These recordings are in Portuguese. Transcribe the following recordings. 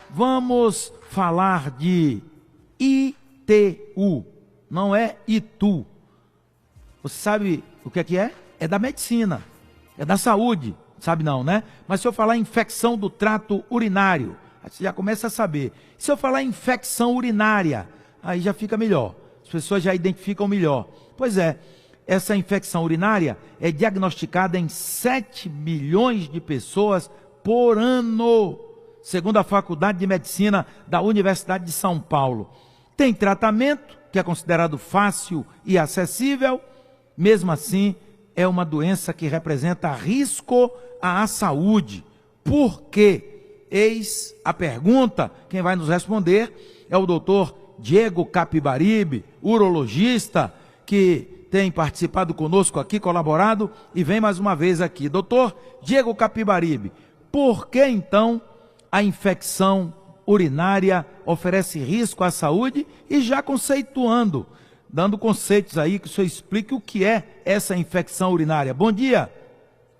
vamos falar de ITU, não é ITU. Você sabe o que é? É da medicina, é da saúde, sabe não, né? Mas se eu falar infecção do trato urinário, aí você já começa a saber. Se eu falar infecção urinária, aí já fica melhor, as pessoas já identificam melhor. Pois é, essa infecção urinária é diagnosticada em 7 milhões de pessoas por ano, segundo a Faculdade de Medicina da Universidade de São Paulo. Tem tratamento, que é considerado fácil e acessível, mesmo assim, é uma doença que representa risco à saúde. Por quê? Eis a pergunta. Quem vai nos responder é o doutor Diego Capibaribe, urologista, que tem participado conosco aqui, colaborado, e vem mais uma vez aqui. Doutor Diego Capibaribe, por que então a infecção urinária oferece risco à saúde? E já conceituando, dando conceitos aí, que o senhor explique o que é essa infecção urinária. Bom dia,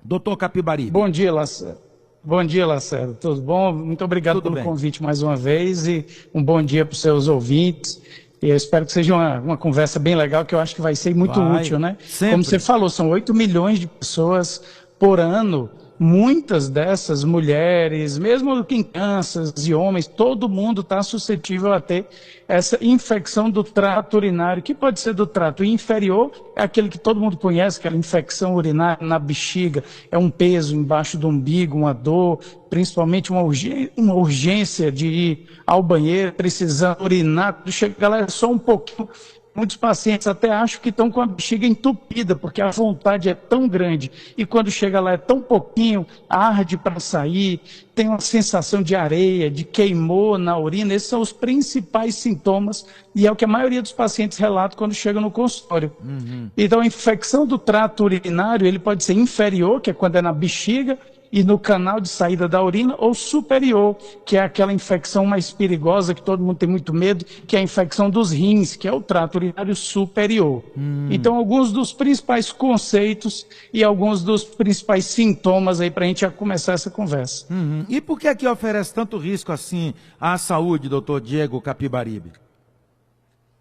doutor Capibaribe. Bom dia, Lacerda. Bom dia, Lacerda. Tudo bom? Muito obrigado pelo convite mais uma vez e um bom dia para os seus ouvintes. E eu espero que seja uma conversa bem legal, que eu acho que vai ser muito útil, né? Sempre. Como você falou, são 8 milhões de pessoas por ano. Muitas dessas mulheres, mesmo crianças e homens, todo mundo está suscetível a ter essa infecção do trato urinário, que pode ser do trato inferior, é aquele que todo mundo conhece, aquela infecção urinária na bexiga, é um peso embaixo do umbigo, uma dor, principalmente uma urgência de ir ao banheiro, precisando urinar, quando chega lá é só um pouquinho. Muitos pacientes até acham que estão com a bexiga entupida, porque a vontade é tão grande. E quando chega lá é tão pouquinho, arde para sair, tem uma sensação de areia, de queimou na urina. Esses são os principais sintomas e é o que a maioria dos pacientes relatam quando chegam no consultório. Então a infecção do trato urinário, ele pode ser inferior, que é quando é na bexiga, e no canal de saída da urina, ou superior, que é aquela infecção mais perigosa, que todo mundo tem muito medo, que é a infecção dos rins, que é o trato urinário superior. Então, alguns dos principais conceitos e alguns dos principais sintomas aí para a gente já começar essa conversa. E por que aqui oferece tanto risco assim à saúde, doutor Diego Capibaribe?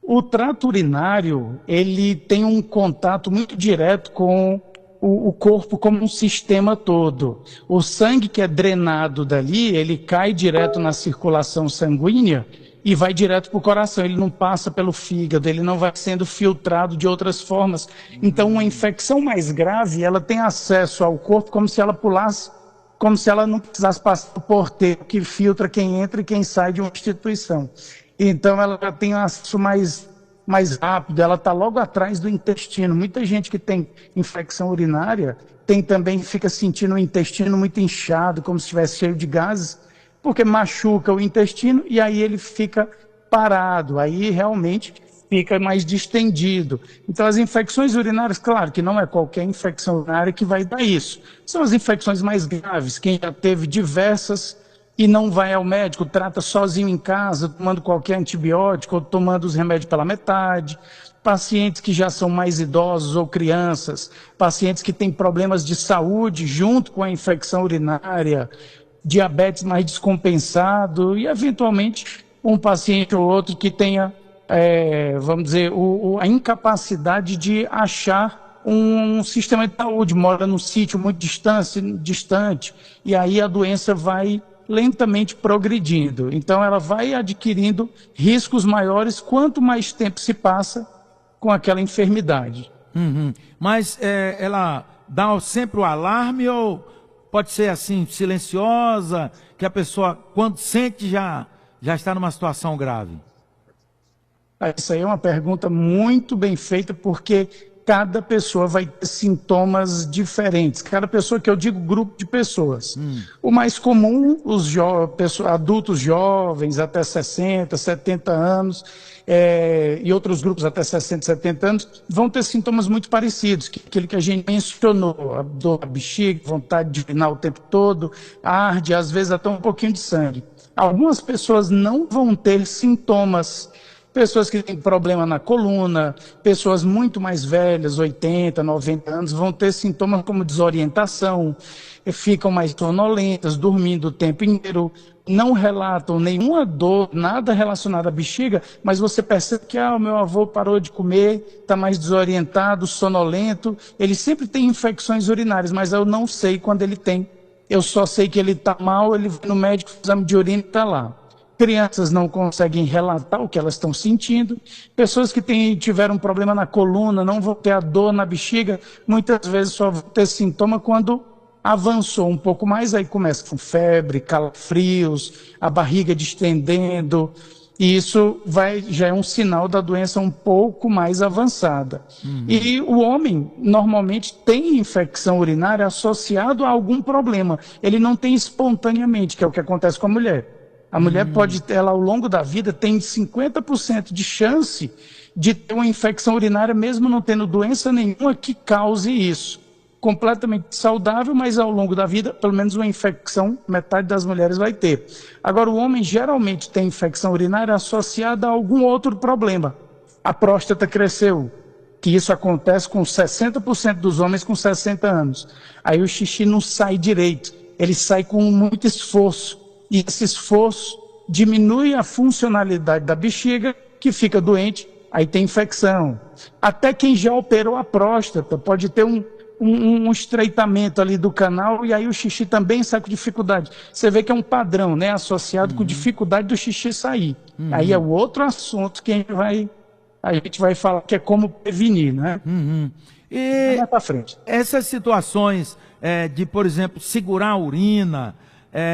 O trato urinário, ele tem um contato muito direto com o corpo como um sistema todo. O sangue que é drenado dali, ele cai direto na circulação sanguínea e vai direto para o coração. Ele não passa pelo fígado, ele não vai sendo filtrado de outras formas. Então, uma infecção mais grave, ela tem acesso ao corpo como se ela pulasse, como se ela não precisasse passar por porteiro que filtra quem entra e quem sai de uma instituição. Então, ela tem acesso mais rápido, ela está logo atrás do intestino. Muita gente que tem infecção urinária fica sentindo o intestino muito inchado, como se estivesse cheio de gases, porque machuca o intestino e aí ele fica parado, aí realmente fica mais distendido. Então as infecções urinárias, claro que não é qualquer infecção urinária que vai dar isso. São as infecções mais graves, quem já teve diversas e não vai ao médico, trata sozinho em casa, tomando qualquer antibiótico, ou tomando os remédios pela metade, pacientes que já são mais idosos ou crianças, pacientes que têm problemas de saúde junto com a infecção urinária, diabetes mais descompensado e, eventualmente, um paciente ou outro que tenha, vamos dizer, a incapacidade de achar um sistema de saúde, mora num sítio muito distante, e aí a doença vai lentamente progredindo. Então ela vai adquirindo riscos maiores quanto mais tempo se passa com aquela enfermidade. Mas ela dá sempre o alarme ou pode ser assim, silenciosa, que a pessoa quando sente já está numa situação grave? Essa aí é uma pergunta muito bem feita, porque cada pessoa vai ter sintomas diferentes. Cada pessoa, que eu digo grupo de pessoas. O mais comum, os adultos jovens até 60, 70 anos, e outros grupos até 60, 70 anos, vão ter sintomas muito parecidos, que aquele que a gente mencionou, a dor na bexiga, vontade de urinar o tempo todo, arde, às vezes até um pouquinho de sangue. Algumas pessoas não vão ter sintomas pessoas que têm problema na coluna, pessoas muito mais velhas, 80, 90 anos, vão ter sintomas como desorientação, ficam mais sonolentas, dormindo o tempo inteiro, não relatam nenhuma dor, nada relacionado à bexiga, mas você percebe que o meu avô parou de comer, está mais desorientado, sonolento, ele sempre tem infecções urinárias, mas eu não sei quando ele tem. Eu só sei que ele está mal, ele vai no médico, faz exame de urina e está lá. Crianças não conseguem relatar o que elas estão sentindo. Pessoas que tiveram um problema na coluna, não vão ter a dor na bexiga, muitas vezes só vão ter sintoma quando avançou um pouco mais, aí começa com febre, calafrios, a barriga distendendo, e isso já é um sinal da doença um pouco mais avançada. E o homem normalmente tem infecção urinária associado a algum problema. Ele não tem espontaneamente, que é o que acontece com a mulher. A mulher ela ao longo da vida tem 50% de chance de ter uma infecção urinária, mesmo não tendo doença nenhuma que cause isso. Completamente saudável, mas ao longo da vida, pelo menos uma infecção, metade das mulheres vai ter. Agora, o homem geralmente tem infecção urinária associada a algum outro problema. A próstata cresceu, que isso acontece com 60% dos homens com 60 anos. Aí o xixi não sai direito, ele sai com muito esforço. E esse esforço diminui a funcionalidade da bexiga, que fica doente, aí tem infecção. Até quem já operou a próstata pode ter um estreitamento ali do canal, e aí o xixi também sai com dificuldade. Você vê que é um padrão, né, associado com dificuldade do xixi sair. Aí é o outro assunto que a gente vai falar, que é como prevenir, né? E vai para frente. Essas situações de, por exemplo, segurar a urina,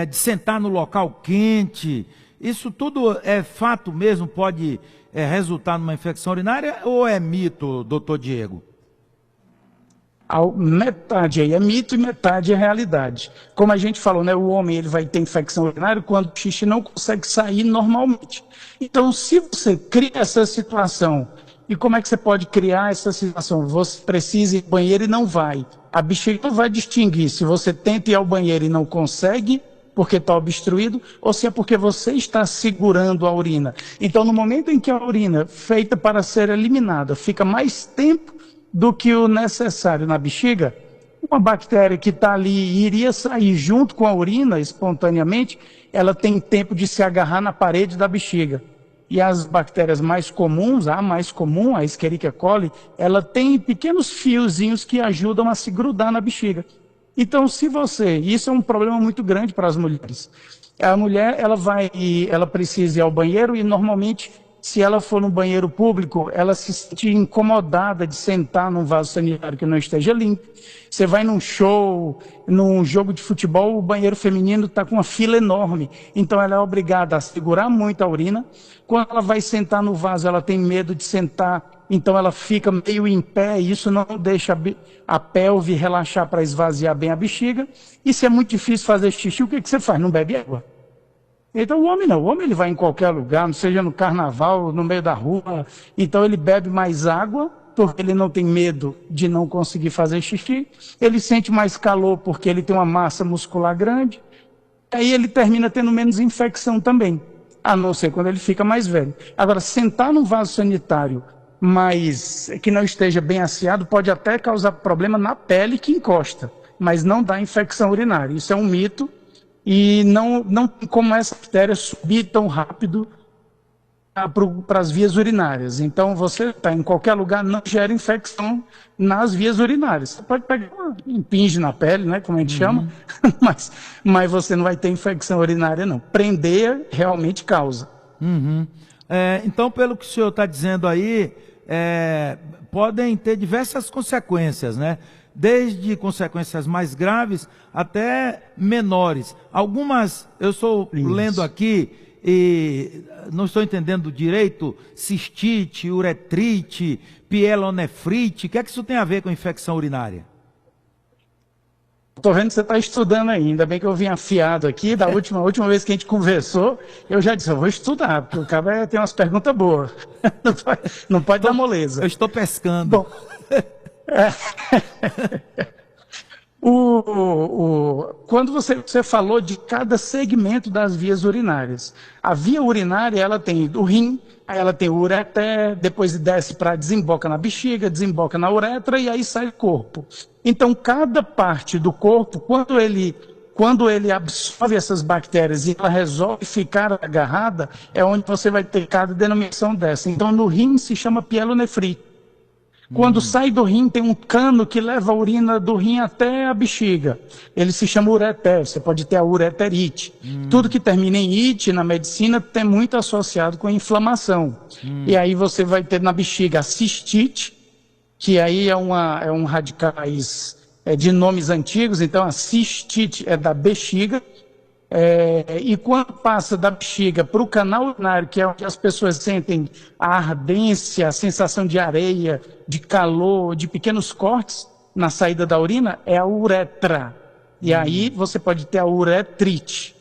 de sentar no local quente, isso tudo é fato mesmo, pode resultar numa infecção urinária, ou é mito, doutor Diego? Metade aí é mito e metade é realidade. Como a gente falou, né, o homem ele vai ter infecção urinária quando o xixi não consegue sair normalmente. Então, se você cria essa situação, e como é que você pode criar essa situação? Você precisa ir ao banheiro e não vai. A bexiga não vai distinguir se você tenta ir ao banheiro e não consegue, porque está obstruído, ou se é porque você está segurando a urina. Então, no momento em que a urina, feita para ser eliminada, fica mais tempo do que o necessário na bexiga, uma bactéria que está ali e iria sair junto com a urina espontaneamente, ela tem tempo de se agarrar na parede da bexiga. E as bactérias mais comuns, a mais comum, a Escherichia coli, ela tem pequenos fiozinhos que ajudam a se grudar na bexiga. Então, isso é um problema muito grande para as mulheres. A mulher, ela precisa ir ao banheiro e normalmente, se ela for no banheiro público, ela se sente incomodada de sentar num vaso sanitário que não esteja limpo. Você vai num show, num jogo de futebol, o banheiro feminino está com uma fila enorme. Então ela é obrigada a segurar muito a urina. Quando ela vai sentar no vaso, ela tem medo de sentar, então ela fica meio em pé, e isso não deixa a pelve relaxar para esvaziar bem a bexiga. E se é muito difícil fazer xixi, o que você faz? Não bebe água. Então o homem não, o homem ele vai em qualquer lugar, não seja no carnaval, no meio da rua, então ele bebe mais água, porque ele não tem medo de não conseguir fazer xixi, ele sente mais calor porque ele tem uma massa muscular grande, aí ele termina tendo menos infecção também, a não ser quando ele fica mais velho. Agora, sentar num vaso sanitário, mas que não esteja bem asseado, pode até causar problema na pele que encosta, mas não dá infecção urinária, isso é um mito. E não tem como essa bactéria subir tão rápido para as vias urinárias. Então, você está em qualquer lugar, não gera infecção nas vias urinárias. Você pode pegar um impinge na pele, né, como a gente chama, mas você não vai ter infecção urinária, não. Prender realmente causa. Então, pelo que o senhor está dizendo aí, podem ter diversas consequências, né? Desde consequências mais graves até menores. Algumas, eu estou lendo aqui e não estou entendendo direito, cistite, uretrite, pielonefrite, o que é que isso tem a ver com infecção urinária? Estou vendo que você está estudando aí, ainda bem que eu vim afiado aqui, da última vez que a gente conversou, eu já disse, eu vou estudar, porque o cara tem umas perguntas boas, não pode dar moleza. Eu estou pescando. Bom, Quando você falou de cada segmento das vias urinárias, a via urinária ela tem o rim, aí ela tem o ureter, depois desce para desemboca na bexiga, desemboca na uretra e aí sai o corpo. Então cada parte do corpo, quando ele absorve essas bactérias e ela resolve ficar agarrada, é onde você vai ter cada denominação dessa. Então no rim se chama pielonefrite. Quando sai do rim, tem um cano que leva a urina do rim até a bexiga. Ele se chama ureter, você pode ter a ureterite. Tudo que termina em ite na medicina tem muito associado com inflamação. E aí você vai ter na bexiga a cistite, que aí é um radicais de nomes antigos, então a cistite é da bexiga. E quando passa da bexiga para o canal urinário, que é onde as pessoas sentem a ardência, a sensação de areia, de calor, de pequenos cortes na saída da urina, é a uretra. E aí você pode ter a uretrite.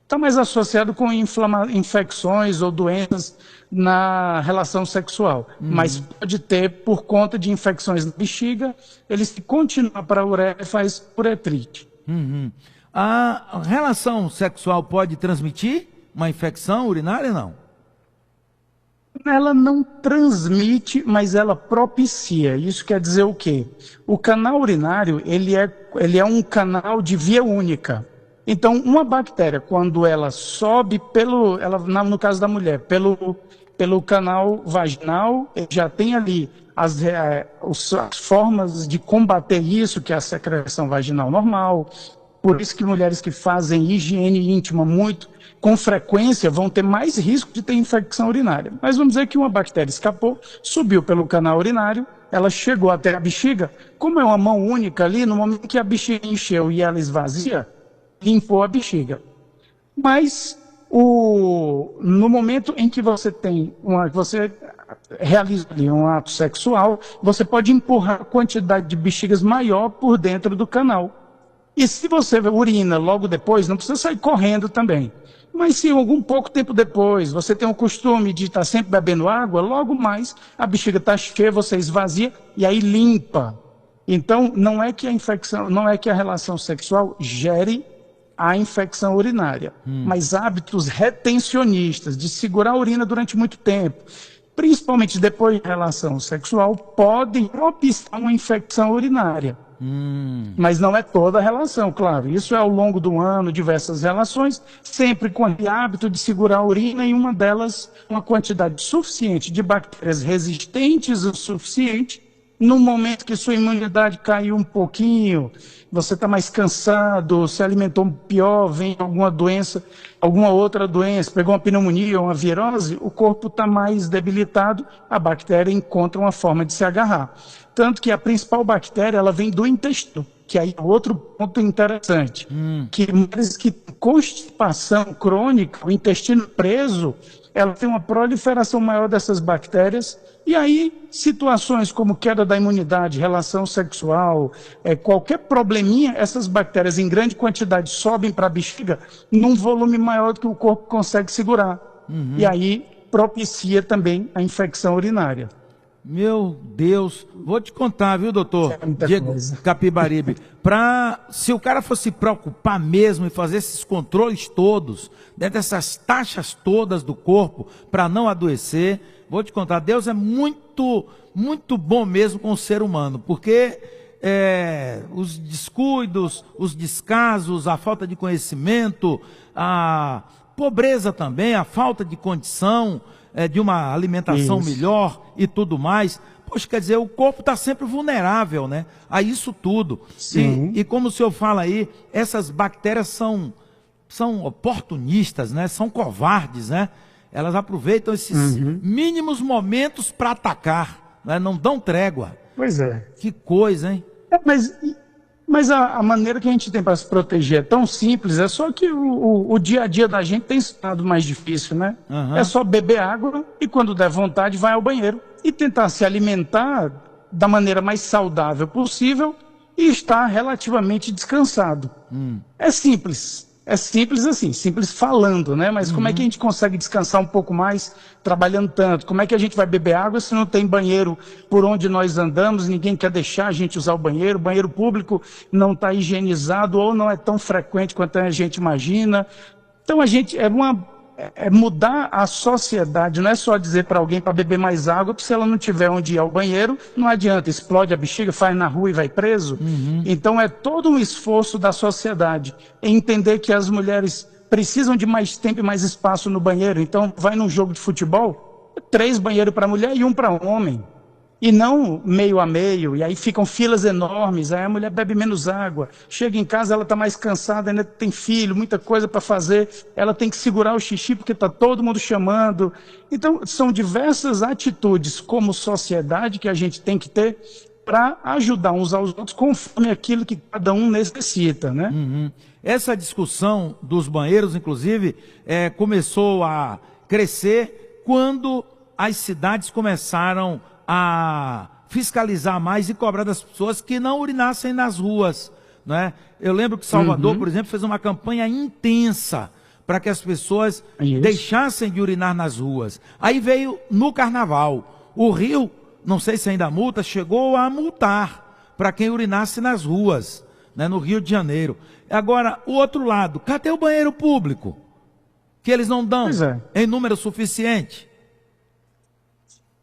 Está mais associado com infecções ou doenças na relação sexual. Mas pode ter, por conta de infecções na bexiga, ele se continua para a uretra e faz uretrite. A relação sexual pode transmitir uma infecção urinária, não? Ela não transmite, mas ela propicia. Isso quer dizer o quê? O canal urinário, ele é um canal de via única. Então, uma bactéria, quando ela sobe no caso da mulher, pelo canal vaginal, já tem ali as formas de combater isso, que é a secreção vaginal normal. Por isso que mulheres que fazem higiene íntima muito, com frequência, vão ter mais risco de ter infecção urinária. Mas vamos dizer que uma bactéria escapou, subiu pelo canal urinário, ela chegou até a bexiga, como é uma mão única ali, no momento que a bexiga encheu e ela esvazia, limpou a bexiga. Mas no momento em que você realiza ali um ato sexual, você pode empurrar a quantidade de bexigas maior por dentro do canal. E se você urina logo depois, não precisa sair correndo também. Mas se algum pouco tempo depois você tem o costume de estar sempre bebendo água, logo mais a bexiga está cheia, você esvazia e aí limpa. Então não é que a relação sexual gere a infecção urinária, mas hábitos retencionistas de segurar a urina durante muito tempo, principalmente depois da relação sexual, podem propiciar uma infecção urinária. Mas não é toda a relação, claro. Isso é ao longo do ano, diversas relações, sempre com o hábito de segurar a urina e uma delas, uma quantidade suficiente de bactérias resistentes o suficiente. No momento que sua imunidade caiu um pouquinho, você está mais cansado, se alimentou pior, vem alguma doença, alguma outra doença, pegou uma pneumonia ou uma virose, o corpo está mais debilitado, a bactéria encontra uma forma de se agarrar. Tanto que a principal bactéria, ela vem do intestino, que aí é outro ponto interessante. Que mulheres que têm constipação crônica, o intestino preso, ela tem uma proliferação maior dessas bactérias, e aí situações como queda da imunidade, relação sexual, qualquer probleminha, essas bactérias em grande quantidade sobem para a bexiga num volume maior do que o corpo consegue segurar. E aí propicia também a infecção urinária. Meu Deus, vou te contar, viu, doutor Diego Capibaribe, se o cara fosse se preocupar mesmo em fazer esses controles todos, dentro dessas taxas todas do corpo, para não adoecer, vou te contar, Deus é muito, muito bom mesmo com o ser humano, porque os descuidos, os descasos, a falta de conhecimento, a pobreza também, a falta de condição, de uma alimentação melhor e tudo mais, poxa, quer dizer, o corpo está sempre vulnerável, né, a isso tudo. E como o senhor fala aí, essas bactérias são oportunistas, né, são covardes, né, elas aproveitam esses mínimos momentos para atacar, né, não dão trégua. Pois é. Que coisa, hein? Mas a maneira que a gente tem para se proteger é tão simples, é só que o dia a dia da gente tem estado mais difícil, né? É só beber água e quando der vontade vai ao banheiro e tentar se alimentar da maneira mais saudável possível e estar relativamente descansado. É simples, É simples assim, simples falando, né? Mas como é que a gente consegue descansar um pouco mais trabalhando tanto? Como é que a gente vai beber água se não tem banheiro por onde nós andamos, ninguém quer deixar a gente usar o banheiro público não está higienizado ou não é tão frequente quanto a gente imagina. Então a gente é mudar a sociedade, não é só dizer para alguém para beber mais água, porque se ela não tiver onde ir ao banheiro, não adianta, explode a bexiga, faz na rua e vai preso. Então é todo um esforço da sociedade em entender que as mulheres precisam de mais tempo e mais espaço no banheiro. Então vai num jogo de futebol, 3 banheiros para mulher e 1 para homem. E não meio a meio, e aí ficam filas enormes, aí a mulher bebe menos água, chega em casa, ela está mais cansada, ainda tem filho, muita coisa para fazer, ela tem que segurar o xixi porque está todo mundo chamando. Então, são diversas atitudes como sociedade que a gente tem que ter para ajudar uns aos outros conforme aquilo que cada um necessita, né? Essa discussão dos banheiros, inclusive, começou a crescer quando as cidades começaram a fiscalizar mais e cobrar das pessoas que não urinassem nas ruas, né? Eu lembro que Salvador, por exemplo, fez uma campanha intensa para que as pessoas deixassem de urinar nas ruas. Aí veio no carnaval. O Rio, não sei se ainda multa, chegou a multar para quem urinasse nas ruas, né, no Rio de Janeiro. Agora, o outro lado, cadê o banheiro público? Que eles não dão em número suficiente.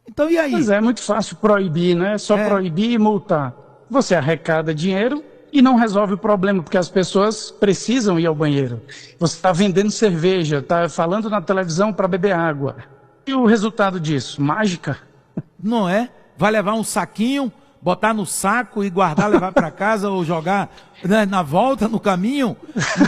Então, e aí? Pois é muito fácil proibir, né? Só proibir e multar. Você arrecada dinheiro e não resolve o problema, porque as pessoas precisam ir ao banheiro. Você está vendendo cerveja, está falando na televisão para beber água. E o resultado disso? Mágica? Não é? Vai levar um saquinho, botar no saco e guardar, levar para casa ou jogar, né, na volta, no caminho?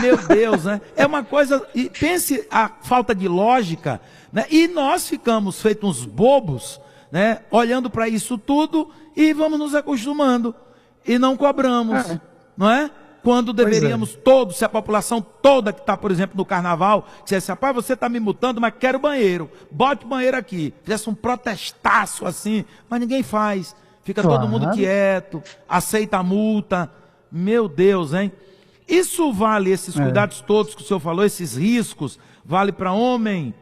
Meu Deus, né? É uma coisa... E pense a falta de lógica, né? E nós ficamos feitos uns bobos, né, olhando para isso tudo e vamos nos acostumando e não cobramos, não é? Quando deveríamos todos, se a população toda que está, por exemplo, no carnaval, dissesse, rapaz, você está me multando, mas quero banheiro, bote o banheiro aqui, fizesse um protestaço assim, mas ninguém faz, fica todo mundo quieto, aceita a multa. Meu Deus, hein? Isso vale, esses cuidados todos que o senhor falou, esses riscos, vale para homem,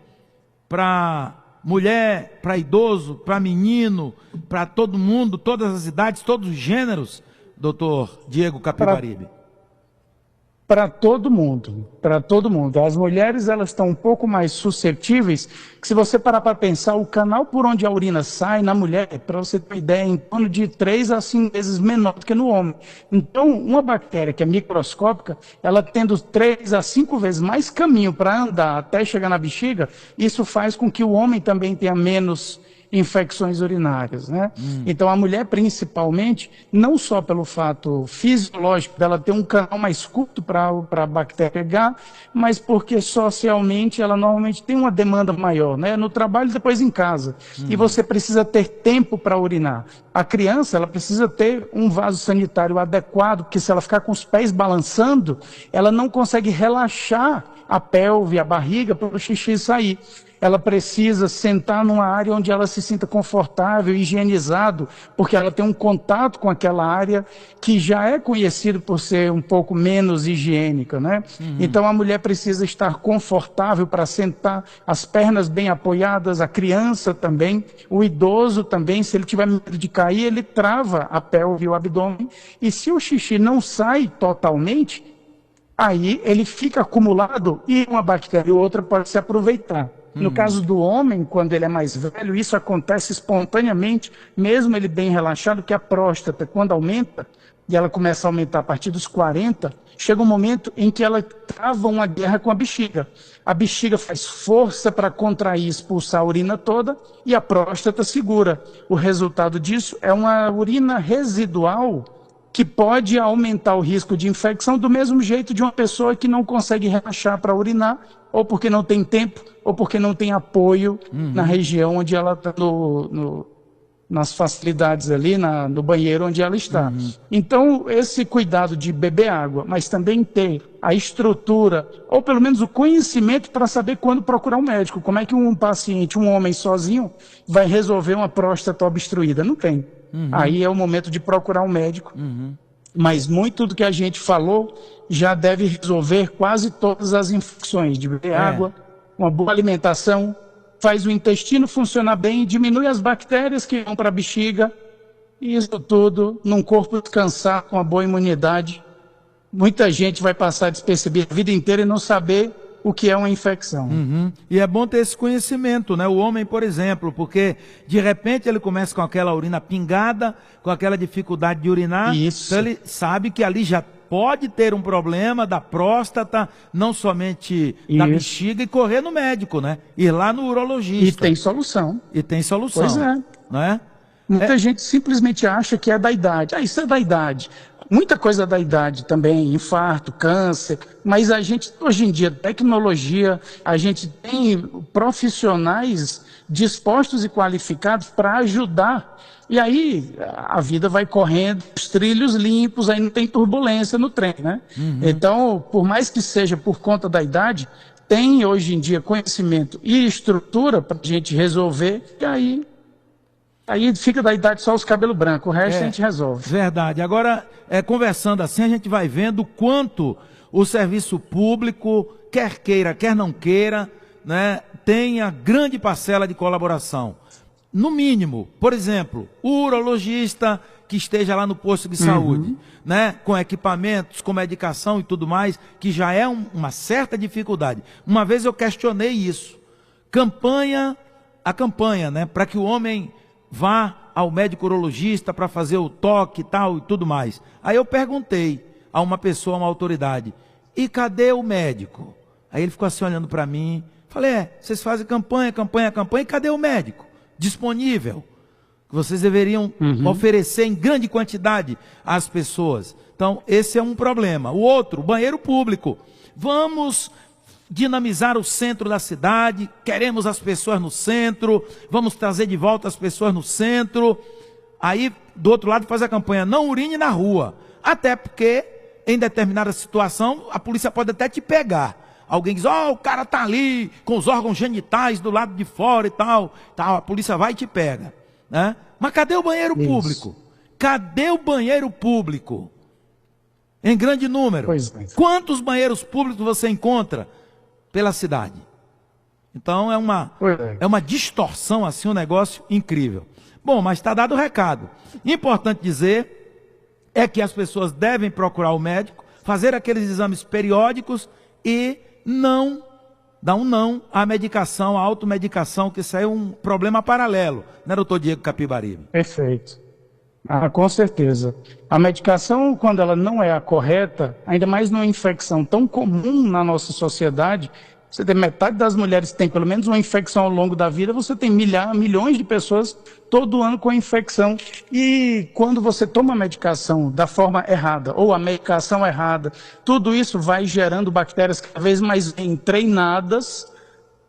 para mulher, para idoso, para menino, para todo mundo, todas as idades, todos os gêneros, doutor Diego Capibaribe? Para todo mundo, para todo mundo. As mulheres, elas estão um pouco mais suscetíveis, que se você parar para pensar, o canal por onde a urina sai na mulher, para você ter uma ideia, é em torno de 3 a 5 vezes menor do que no homem. Então, uma bactéria que é microscópica, ela tendo 3 a 5 vezes mais caminho para andar até chegar na bexiga, isso faz com que o homem também tenha menos infecções urinárias, né? Então a mulher principalmente, não só pelo fato fisiológico dela ter um canal mais curto para a bactéria pegar, mas porque socialmente ela normalmente tem uma demanda maior, né? No trabalho e depois em casa. E você precisa ter tempo para urinar. A criança, ela precisa ter um vaso sanitário adequado, porque se ela ficar com os pés balançando, ela não consegue relaxar a pelve, a barriga para o xixi sair. Ela precisa sentar numa área onde ela se sinta confortável, higienizado, porque ela tem um contato com aquela área que já é conhecido por ser um pouco menos higiênica, né? Então a mulher precisa estar confortável para sentar, as pernas bem apoiadas, a criança também, o idoso também, se ele tiver medo de cair, ele trava a pelve e o abdômen, e se o xixi não sai totalmente, aí ele fica acumulado e uma bactéria ou outra pode se aproveitar. No caso do homem, quando ele é mais velho, isso acontece espontaneamente, mesmo ele bem relaxado, que a próstata, quando aumenta, e ela começa a aumentar a partir dos 40, chega um momento em que ela trava uma guerra com a bexiga. A bexiga faz força para contrair e expulsar a urina toda, e a próstata segura. O resultado disso é uma urina residual, que pode aumentar o risco de infecção do mesmo jeito de uma pessoa que não consegue relaxar para urinar, ou porque não tem tempo, ou porque não tem apoio na região onde ela está, nas facilidades ali, no banheiro onde ela está. Então, esse cuidado de beber água, mas também ter a estrutura, ou pelo menos o conhecimento para saber quando procurar um médico. Como é que um paciente, um homem sozinho, vai resolver uma próstata obstruída? Não tem. Aí é o momento de procurar um médico Mas muito do que a gente falou já deve resolver quase todas as infecções, de beber água, uma boa alimentação, faz o intestino funcionar bem, diminui as bactérias que vão para a bexiga, e isso tudo num corpo descansar com uma boa imunidade. Muita gente vai passar despercebida a vida inteira e não saber o que é uma infecção. E é bom ter esse conhecimento, né? O homem, por exemplo, porque de repente ele começa com aquela urina pingada, com aquela dificuldade de urinar, Isso. então ele sabe que ali já pode ter um problema da próstata, não somente da Isso. bexiga, e correr no médico, né? Ir lá no urologista. E tem solução. E tem solução. Pois é. Né? Muita gente simplesmente acha que é da idade. Ah, isso é da idade. Muita coisa da idade também, infarto, câncer, mas a gente, hoje em dia, tecnologia, a gente tem profissionais dispostos e qualificados para ajudar. E aí a vida vai correndo, os trilhos limpos, aí não tem turbulência no trem, né? Então, por mais que seja por conta da idade, tem hoje em dia conhecimento e estrutura para a gente resolver, e aí fica da idade só os cabelos brancos, o resto a gente resolve. Verdade. Agora, conversando assim, a gente vai vendo o quanto o serviço público, quer queira, quer não queira, né, tenha grande parcela de colaboração. No mínimo, por exemplo, o urologista que esteja lá no posto de saúde, né, com equipamentos, com medicação e tudo mais, que já é uma certa dificuldade. Uma vez eu questionei isso. A campanha, né, para que o homem vá ao médico urologista para fazer o toque e tal e tudo mais. Aí eu perguntei a uma pessoa, uma autoridade, e cadê o médico? Aí ele ficou assim olhando para mim, falei, vocês fazem campanha, e cadê o médico disponível? Que vocês deveriam oferecer em grande quantidade às pessoas. Então, esse é um problema. O outro, banheiro público. Vamos dinamizar o centro da cidade, queremos as pessoas no centro, vamos trazer de volta as pessoas no centro. Aí, do outro lado, faz a campanha, não urine na rua. Até porque, em determinada situação, a polícia pode até te pegar. Alguém diz, o cara tá ali, com os órgãos genitais do lado de fora e tal. A polícia vai e te pega. Né? Mas cadê o banheiro público? Cadê o banheiro público? Em grande número. Quantos banheiros públicos você encontra pela cidade? Então é uma distorção assim, um negócio incrível. Bom, mas está dado o recado. Importante dizer é que as pessoas devem procurar o médico, fazer aqueles exames periódicos e não dar um não à medicação, à automedicação, que isso aí é um problema paralelo, né, doutor Diego Capibaribe? Perfeito. Com certeza. A medicação, quando ela não é a correta, ainda mais numa infecção tão comum na nossa sociedade, você tem metade das mulheres que tem pelo menos uma infecção ao longo da vida, você tem milhões de pessoas todo ano com infecção. E quando você toma a medicação da forma errada, ou a medicação errada, tudo isso vai gerando bactérias cada vez mais bem treinadas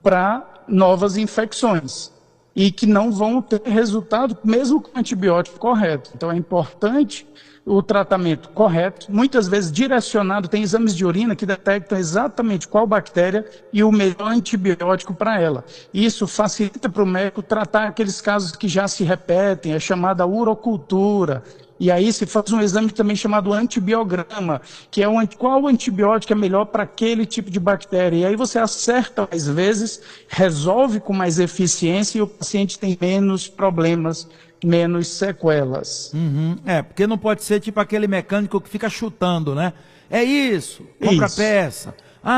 para novas infecções. E que não vão ter resultado mesmo com o antibiótico correto. Então é importante o tratamento correto, muitas vezes direcionado, tem exames de urina que detectam exatamente qual bactéria e o melhor antibiótico para ela. Isso facilita para o médico tratar aqueles casos que já se repetem, é chamada urocultura. E aí se faz um exame também chamado antibiograma, que é qual antibiótico é melhor para aquele tipo de bactéria. E aí você acerta mais vezes, resolve com mais eficiência e o paciente tem menos problemas, menos sequelas. Porque não pode ser tipo aquele mecânico que fica chutando, né? É isso, compra a peça.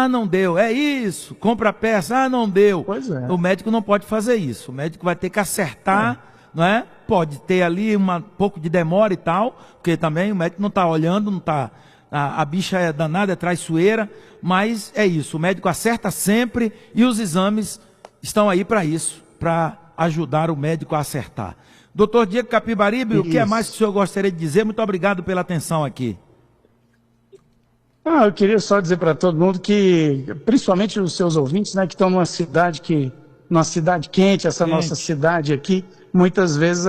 Não deu. É isso, compra a peça. Não deu. Pois é. O médico não pode fazer isso. O médico vai ter que acertar, não é? Pode ter ali um pouco de demora e tal, porque também o médico não está olhando, não tá, a bicha é danada, é traiçoeira, mas é isso, o médico acerta sempre e os exames estão aí para isso, para ajudar o médico a acertar. Doutor Diego Capibaribe, o que é mais que o senhor gostaria de dizer? Muito obrigado pela atenção aqui. Eu queria só dizer para todo mundo que, principalmente os seus ouvintes, né, que estão numa cidade quente, essa nossa cidade aqui, muitas vezes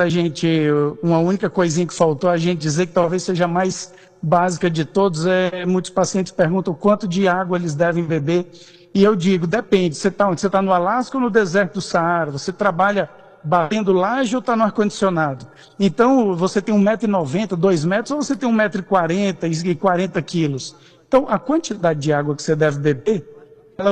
uma única coisinha que faltou a gente dizer que talvez seja a mais básica de todos, muitos pacientes perguntam quanto de água eles devem beber, e eu digo, depende, você está onde? Você está no Alasca ou no deserto do Saara? Você trabalha batendo laje ou está no ar-condicionado? Então, você tem 1,90 m, 2 metros, ou você tem 1,40 m e 40 quilos? Então, a quantidade de água que você deve beber,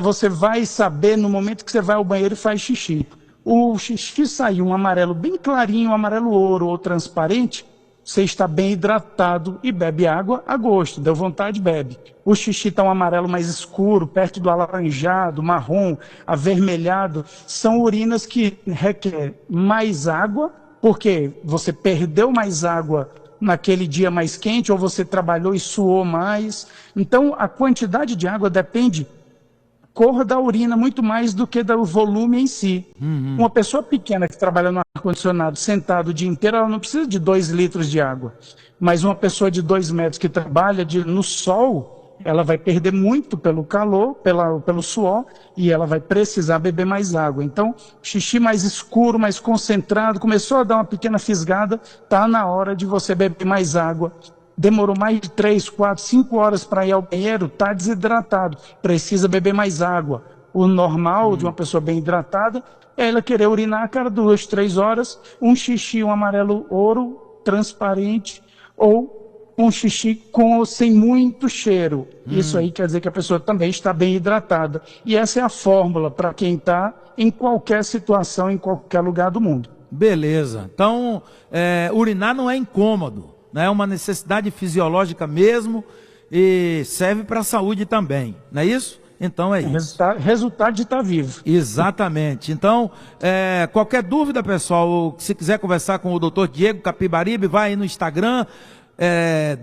você vai saber no momento que você vai ao banheiro e faz xixi. O xixi sair um amarelo bem clarinho, um amarelo ouro ou transparente, você está bem hidratado e bebe água a gosto, deu vontade, bebe. O xixi está um amarelo mais escuro, perto do alaranjado, marrom, avermelhado, são urinas que requerem mais água, porque você perdeu mais água naquele dia mais quente, ou você trabalhou e suou mais. Então, a quantidade de água depende cor da urina muito mais do que do volume em si. Uma pessoa pequena que trabalha no ar-condicionado, sentado o dia inteiro, ela não precisa de 2 litros de água. Mas uma pessoa de 2 metros que trabalha no sol, ela vai perder muito pelo calor, pelo suor, e ela vai precisar beber mais água. Então, xixi mais escuro, mais concentrado, começou a dar uma pequena fisgada, está na hora de você beber mais água. Demorou mais de 3, 4, 5 horas para ir ao banheiro, está desidratado, precisa beber mais água. O normal de uma pessoa bem hidratada é ela querer urinar a cada 2, 3 horas, um xixi, um amarelo ouro, transparente, ou um xixi com ou sem muito cheiro. Isso aí quer dizer que a pessoa também está bem hidratada. E essa é a fórmula para quem está em qualquer situação, em qualquer lugar do mundo. Beleza. Então, urinar não é incômodo. É uma necessidade fisiológica mesmo e serve para a saúde também, não é isso? Então é isso. Resultado de estar vivo. Exatamente. Então, qualquer dúvida, pessoal, se quiser conversar com o Dr. Diego Capibaribe, vai aí no Instagram,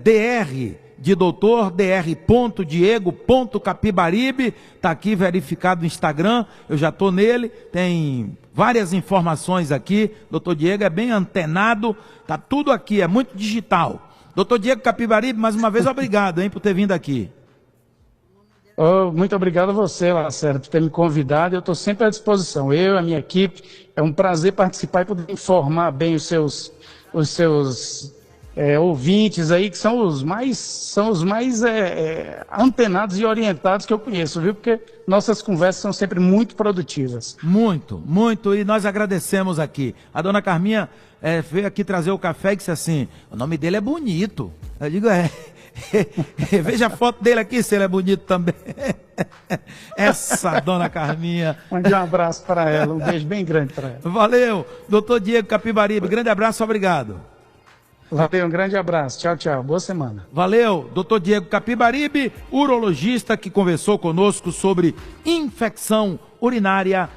dr de doutor, dr.diego.capibaribe, está aqui verificado no Instagram, eu já estou nele, tem várias informações aqui, doutor Diego é bem antenado, está tudo aqui, é muito digital. Doutor Diego Capibaribe, mais uma vez, obrigado, hein, por ter vindo aqui. Muito obrigado a você, Lacerda, por ter me convidado, eu estou sempre à disposição, eu e a minha equipe, é um prazer participar e poder informar bem os seus ouvintes aí, que são os mais antenados e orientados que eu conheço, viu? Porque nossas conversas são sempre muito produtivas. Muito, muito, e nós agradecemos aqui. A dona Carminha veio aqui trazer o café e disse assim, o nome dele é bonito. Eu digo, veja a foto dele aqui, se ele é bonito também. Essa dona Carminha. Mande um abraço para ela, um beijo bem grande para ela. Valeu, doutor Diego Capibaribe, grande abraço, obrigado. Valeu, um grande abraço. Tchau, tchau. Boa semana. Valeu, doutor Diego Capibaribe, urologista que conversou conosco sobre infecção urinária